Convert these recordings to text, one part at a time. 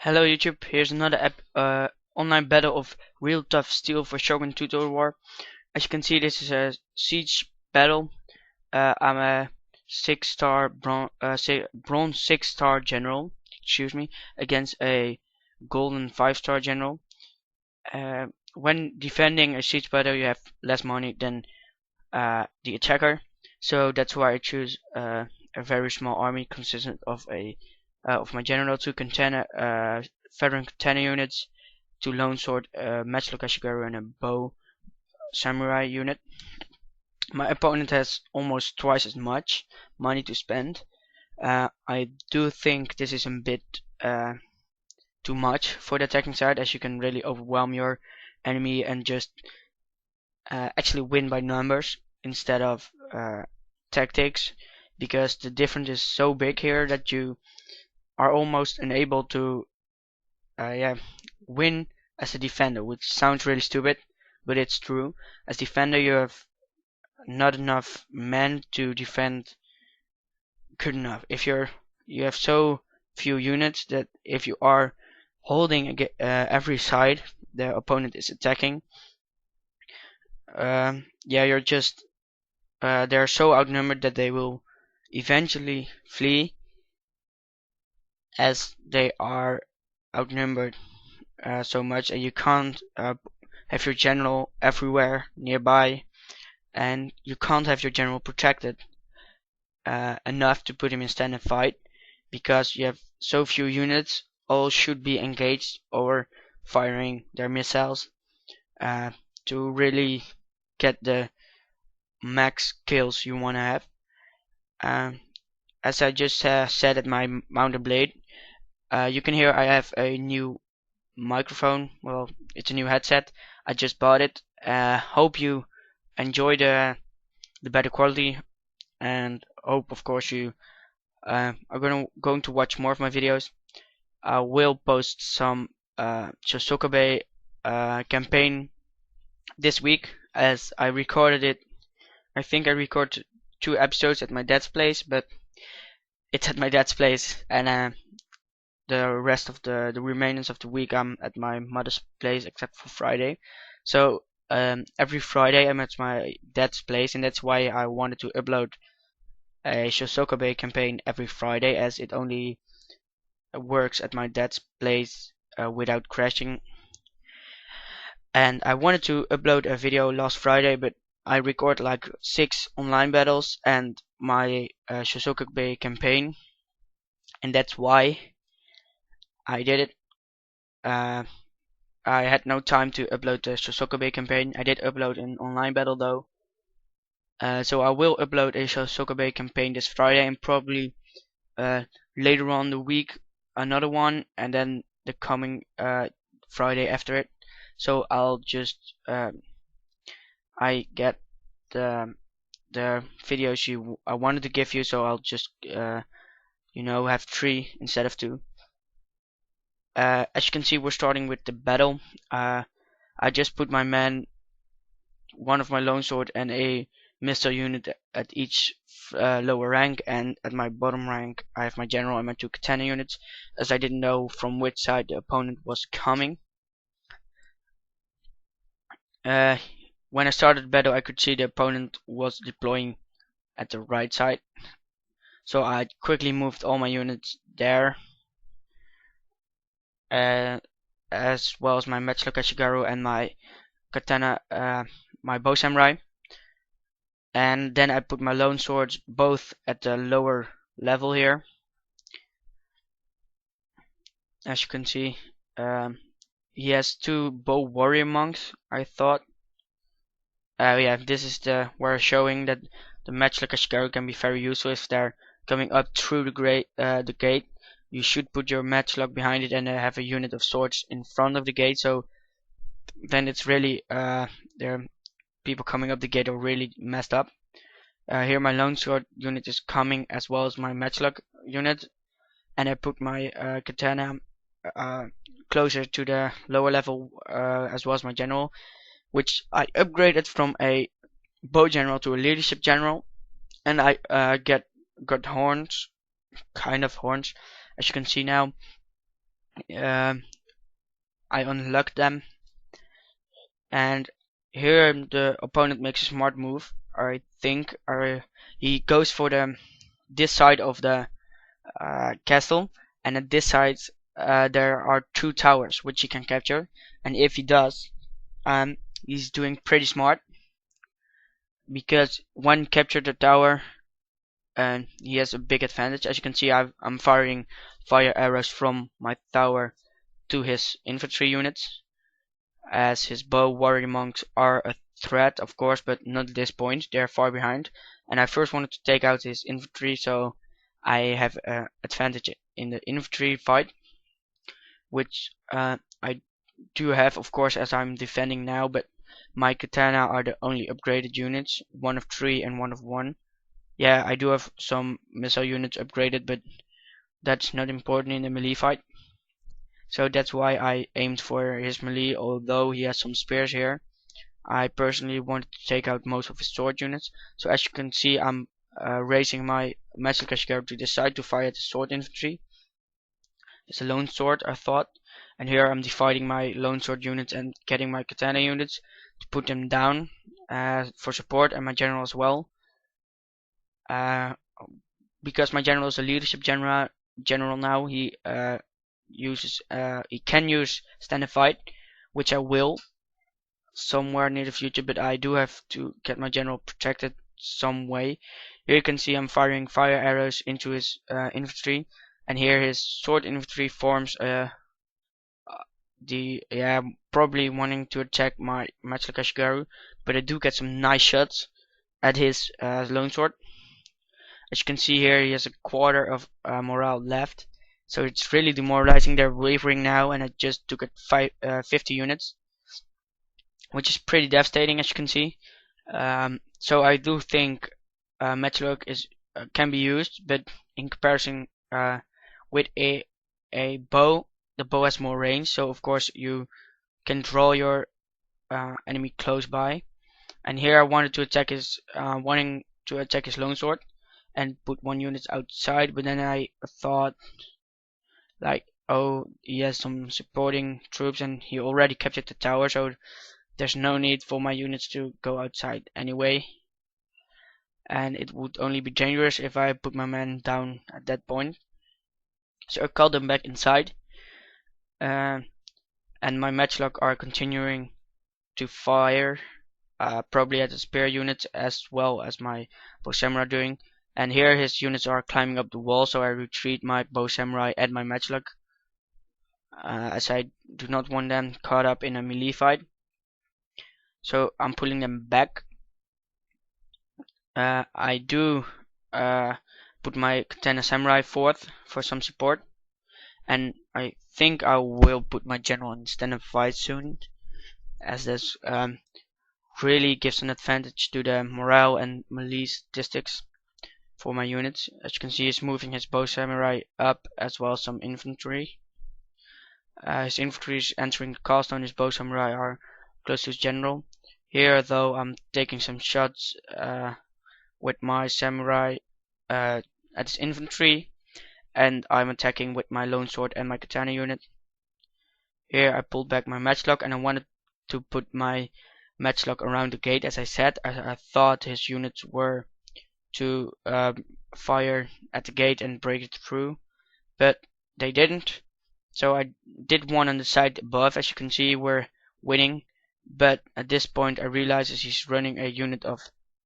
Hello YouTube, here's another online battle of Real Tough Steel for Shogun Tutorial War. As you can see, this is a siege battle. I'm a 6-star bronze 6-star general, excuse me, against a golden 5-star general. When defending a siege battle, you have less money than the attacker, so that's why I choose a very small army consisting of my general, 2 katana, veteran katana units, 2 longsword, matchlock ashigaru, and a bow samurai unit. My opponent has almost twice as much money to spend. I do think this is a bit too much for the attacking side, as you can really overwhelm your enemy and just actually win by numbers instead of tactics, because the difference is so big here that you are almost unable to win as a defender, which sounds really stupid, but it's true. As defender, you have not enough men to defend good enough. If you have so few units that if you are holding every side the opponent is attacking, you're just they're so outnumbered that they will eventually flee, as they are outnumbered so much, and you can't have your general everywhere nearby, and you can't have your general protected enough to put him in stand and fight, because you have so few units. All should be engaged or firing their missiles to really get the max kills you want to have. As I just said at my mounted blade, you can hear I have a new microphone. Well, it's a new headset. I just bought it. Hope you enjoy the better quality, and hope, of course, you are going to watch more of my videos. I will post some Shosokabe campaign this week, as I recorded it. I think I recorded 2 episodes at my dad's place, but it's at my dad's place, and the rest of the remainings of the week I'm at my mother's place, except for Friday. So every Friday I'm at my dad's place, and that's why I wanted to upload a Shosokabe campaign every Friday, as it only works at my dad's place without crashing. And I wanted to upload a video last Friday, but I recorded like 6 online battles and my Shosokabe campaign, and that's why I did it. I had no time to upload the Shosokabe campaign. I did upload an online battle though. So I will upload a Shosokabe campaign this Friday, and probably later on the week another one, and then the coming Friday after it. So I'll just I get the videos I wanted to give you, so I'll just have 3 instead of 2. As you can see, we're starting with the battle. I just put my man, one of my longsword and a missile unit at each lower rank, and at my bottom rank I have my general and my 2 katana units, as I didn't know from which side the opponent was coming. When I started the battle, I could see the opponent was deploying at the right side, so I quickly moved all my units there, as well as my matchlock ashigaru and my katana, my bow samurai. And then I put my lone swords both at the lower level here. As you can see, he has 2 bow warrior monks, I thought. Yeah, this is where showing that the matchlock ashigaru can be very useful if they're coming up through the gate. You should put your matchlock behind it and have a unit of swords in front of the gate, so then it's really there people coming up the gate are really messed up. Here my longsword unit is coming, as well as my matchlock unit, and I put my katana closer to the lower level, as well as my general, which I upgraded from a bow general to a leadership general, and I got horns, kind of horns, as you can see now. Um, I unlock them, and here the opponent makes a smart move. I think he goes for the this side of the castle, and at this side there are two towers which he can capture. And if he does, he's doing pretty smart because when captured the tower, and he has a big advantage. As you can see, I'm firing fire arrows from my tower to his infantry units, as his bow warrior monks are a threat, of course, but not at this point. They're far behind, and I first wanted to take out his infantry, so I have an advantage in the infantry fight, which I do have, of course, as I'm defending now. But my katana are the only upgraded units, one of 3 and one of 1. Yeah, I do have some missile units upgraded, but that's not important in the melee fight. So that's why I aimed for his melee, although he has some spears here. I personally wanted to take out most of his sword units. So as you can see, I'm raising my magic Kashgar to the side to fire at the sword infantry. It's a lone sword, I thought. And here I'm dividing my lone sword units and getting my katana units to put them down for support, and my general as well. Because my general is a leadership general now, he can use stand and fight, which I will somewhere near the future, but I do have to get my general protected some way. Here you can see I'm firing fire arrows into his infantry, and here his sword infantry forms probably wanting to attack my Matsuka, but I do get some nice shots at his lone sword. As you can see here, he has a quarter of morale left, so it's really demoralizing. They're wavering now, and I just took it 50 units, which is pretty devastating, as you can see. So I do think Matchlock can be used, but in comparison with a bow, the bow has more range. So of course you can draw your enemy close by. And here I wanted to attack his longsword and put one unit outside, but then I thought, like, oh, he has some supporting troops and he already captured the tower, so there's no need for my units to go outside anyway, and it would only be dangerous if I put my men down at that point. So I called them back inside, and my matchlock are continuing to fire, probably at the spear units as well as my bow samurai doing. And here his units are climbing up the wall, so I retreat my bow samurai and my matchlock, as I do not want them caught up in a melee fight. So I'm pulling them back. I do put my katana samurai forth for some support, and I think I will put my general in stand and fight soon, as this really gives an advantage to the morale and melee statistics for my units. As you can see, he's moving his bow samurai up as well as some infantry. His infantry is entering the castle, and his bow samurai are close to his general. Here, though, I'm taking some shots with my samurai at his infantry, and I'm attacking with my lone sword and my katana unit. Here I pulled back my matchlock, and I wanted to put my matchlock around the gate, as I said. I thought his units were to fire at the gate and break it through, but they didn't. So I did one on the side above. As you can see, we're winning, but at this point I realize he's running a unit of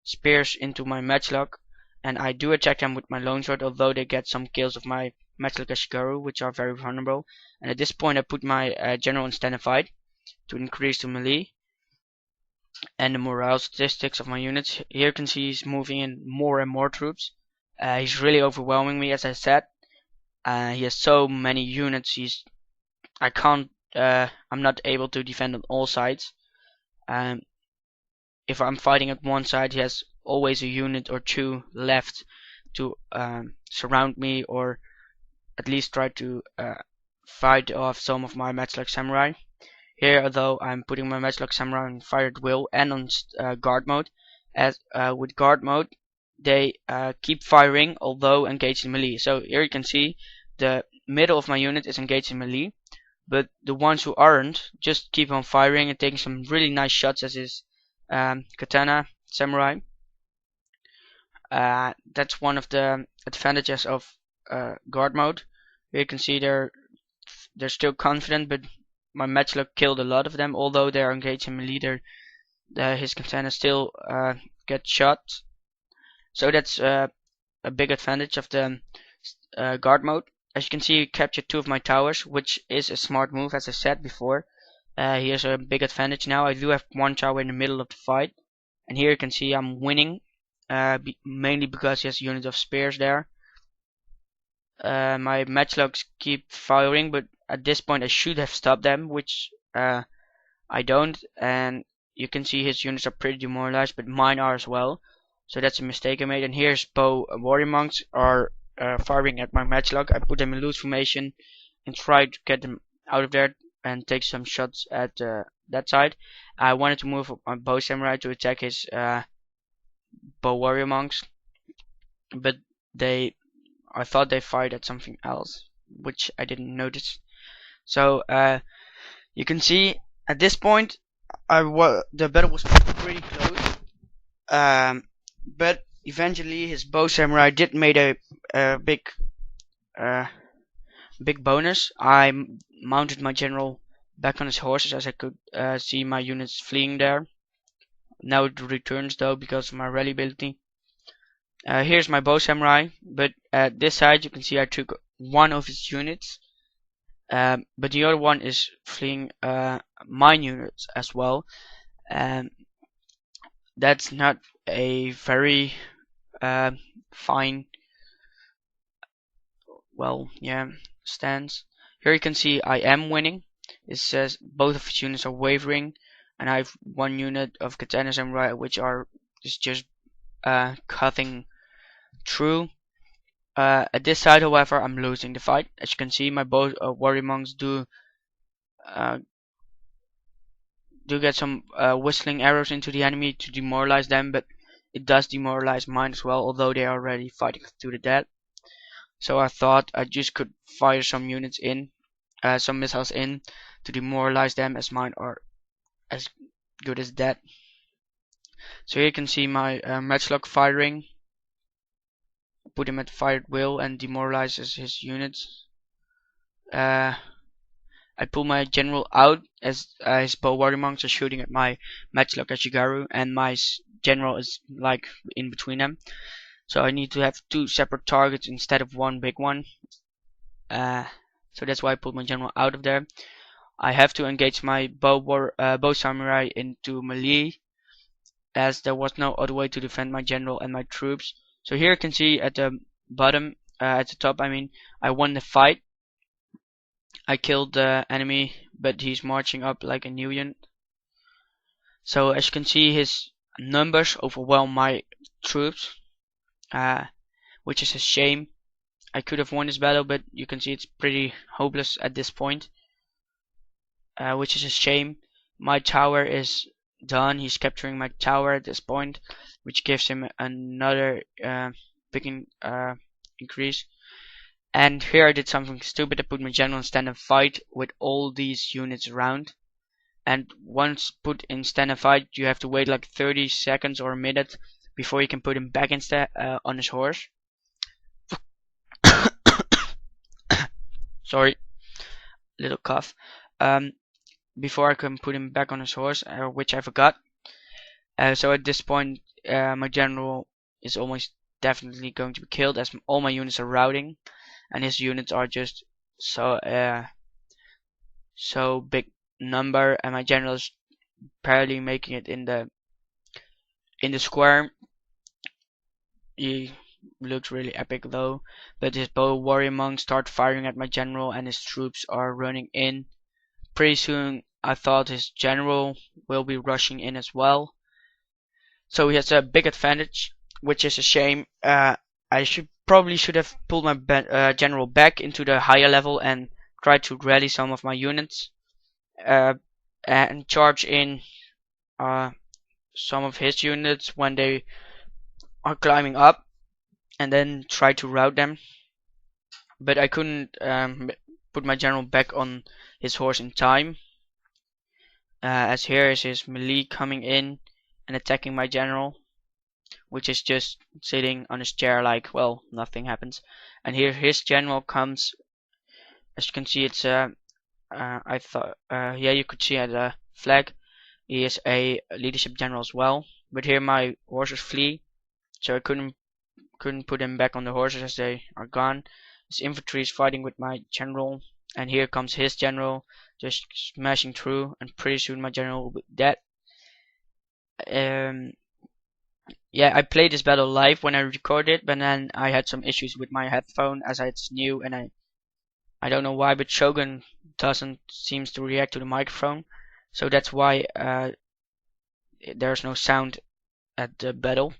spears into my matchlock, and I do attack them with my lone sword, although they get some kills of my matchlock Ashikaru, which are very vulnerable. And at this point I put my general in stand and fight to increase the melee and the morale statistics of my units. Here you can see he's moving in more and more troops. He's really overwhelming me, as I said. He has so many units. I'm not able to defend on all sides. If I'm fighting at one side, he has always a unit or two left to surround me, or at least try to fight off some of my matchlock samurai. Here, though, I'm putting my matchlock samurai on fire at will and on guard mode. As with guard mode, they keep firing although engaged in melee. So here you can see the middle of my unit is engaged in melee, but the ones who aren't just keep on firing and taking some really nice shots as his katana samurai. That's one of the advantages of guard mode. Here you can see they're still confident, but my matchlock killed a lot of them. Although they are engaged in melee, his katana still gets shot. So that's a big advantage of the guard mode. As you can see, he captured 2 of my towers, which is a smart move, as I said before. He has a big advantage now. I do have 1 tower in the middle of the fight, and here you can see I'm winning, mainly because he has a unit of spears there. My matchlocks keep firing, but at this point I should have stopped them, which I don't, and you can see his units are pretty demoralized, but mine are as well. So that's a mistake I made. And here's bow warrior monks are firing at my matchlock. I put them in loose formation and tried to get them out of there and take some shots at that side. I wanted to move my bow samurai to attack his bow warrior monks, but I thought they fired at something else, which I didn't notice. So you can see at this point the battle was pretty close, but eventually his bow samurai did made a big bonus. I mounted my general back on his horses as I could see my units fleeing there. Now it returns though because of my rally ability. Here's my bow samurai, but at this side you can see I took 1 of his units, but the other one is fleeing mine units as well. That's not a very fine, stance. Here you can see I am winning. It says both of his units are wavering, and I have 1 unit of katana samurai which is just cutting through. At this side, however, I'm losing the fight. As you can see, my both warrior monks do get some whistling arrows into the enemy to demoralize them, but it does demoralize mine as well, although they are already fighting to the death. So I thought I just could fire some units in, some missiles in, to demoralize them, as mine are as good as dead. So here you can see my matchlock firing. Put him at fired will and demoralizes his units. I pull my general out as his bow warrior monks are shooting at my matchlock Ashigaru, and my general is like in between them. So I need to have 2 separate targets instead of 1 big one. So that's why I pulled my general out of there. I have to engage my bow samurai into melee, as there was no other way to defend my general and my troops. So here you can see at the bottom, at the top I mean, I won the fight. I killed the enemy, but he's marching up like a new unit. So as you can see, his numbers overwhelm my troops, which is a shame. I could have won this battle, but you can see it's pretty hopeless at this point, which is a shame. My tower is done. He's capturing my tower at this point, which gives him another big increase. And here I did something stupid. I put my general in stand and fight with all these units around. And once put in stand and fight, you have to wait like 30 seconds or a minute before you can put him back in on his horse. Sorry, little cough. Before I can put him back on his horse, which I forgot. So at this point, my general is almost definitely going to be killed, as all my units are routing, and his units are just so big number, and my general is barely making it in the square. He looks really epic though, but his bow warrior monks start firing at my general, and his troops are running in. Pretty soon I thought his general will be rushing in as well, so he has a big advantage, which is a shame. I probably should have pulled my general back into the higher level and tried to rally some of my units and charge in some of his units when they are climbing up, and then try to rout them. but I couldn't put my general back on his horse in time, as here is his melee coming in and attacking my general, which is just sitting on his chair like, well, nothing happens. And here his general comes. As you can see, it's I thought, yeah, you could see at the flag, he is a leadership general as well. But here my horses flee, so I couldn't put him back on the horses as they are gone. His infantry is fighting with my general, and here comes his general, just smashing through, and pretty soon my general will be dead. Um, yeah, I played this battle live when I recorded, but then I had some issues with my headphone as it's new, and I don't know why, but Shogun doesn't seems to react to the microphone, so that's why there's no sound at the battle,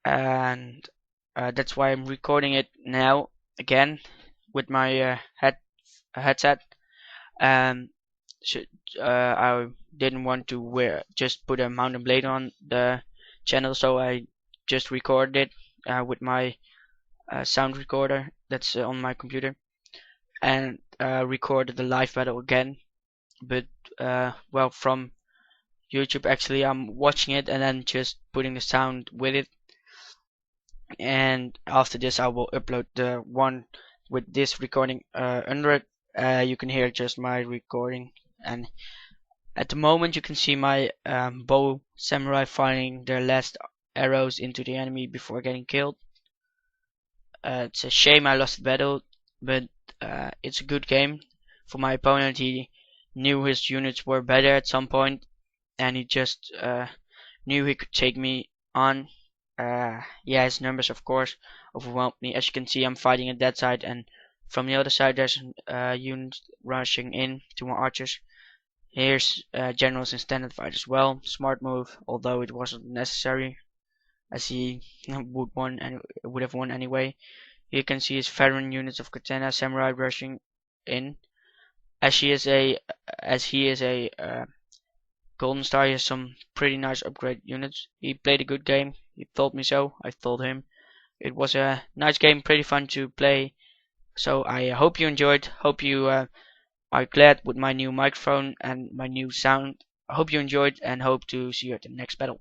and that's why I'm recording it now again with my headset. Um, so, I didn't want to just put a mountain blade on the channel, so I just recorded it with my sound recorder that's on my computer, and recorded the live battle again. But well, from YouTube actually, I'm watching it and then just putting the sound with it. And after this, I will upload the one with this recording under it. You can hear just my recording, and at the moment you can see my bow samurai firing their last arrows into the enemy before getting killed. It's a shame I lost the battle, but it's a good game. For my opponent, he knew his units were better at some point, and he just knew he could take me on. Yeah, his numbers of course overwhelmed me. As you can see, I'm fighting at that side, and from the other side there's units rushing in to my archers. Here's generals in standard fight as well. Smart move, although it wasn't necessary, as he would have won anyway. You can see his veteran units of katana samurai rushing in. As he is a golden star, he has some pretty nice upgrade units. He played a good game. He told me so. I told him. It was a nice game, pretty fun to play. So I hope you enjoyed. Hope you are glad with my new microphone and my new sound. I hope you enjoyed, and hope to see you at the next battle.